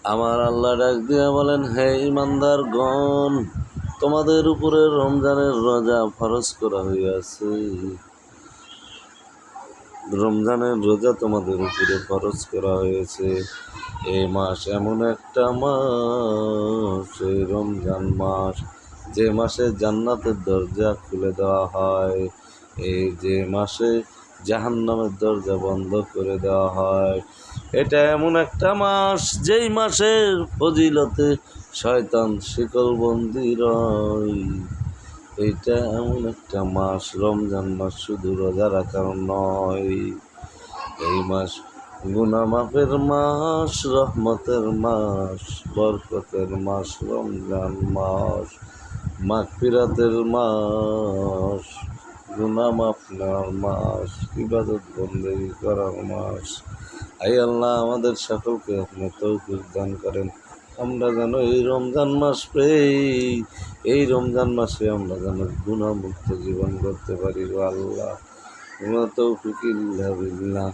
আমার আল্লাহ ডাক দিয়া বলেন, হে ইমানদারগণ, তোমাদের উপরে রমজানের রোজা ফরজ করা হইয়াছে। রমজানের রোজা তোমাদের উপরে ফরজ করা হয়েছে। এই মাস এমন একটা মাস, এই রমজান মাস, যে মাসে জান্নাতের দরজা খুলে দেওয়া হয়, এই যে মাসে জাহান্নামের দরজা বন্ধ করে দেওয়া হয়। এটা এমন একটা মাস যেই মাসের ফজিলতে শয়তান শিকলবন্দি রয়। এইটা এমন একটা মাস, রমজান মাস শুধু রোজা রাখার নয়, এই মাস গুনাহ মাফের মাস, রহমতের মাস, বরকতের মাস, রমজান মাস মাগফিরাতের মাস, গুনাহ মাফ নেওয়ার মাস, ইবাদত বন্দেগী করার মাস। আই আল্লাহ, আমাদের সকলকে আপনি তৌফিক দান করেন, আমরা যেন এই রমজান মাস পেয়ে এই রমজান মাসে আমরা যেন গুনাহমুক্ত জীবন করতে পারি। আল্লাহ, তৌফিক ইল্লা বিল্লাহ।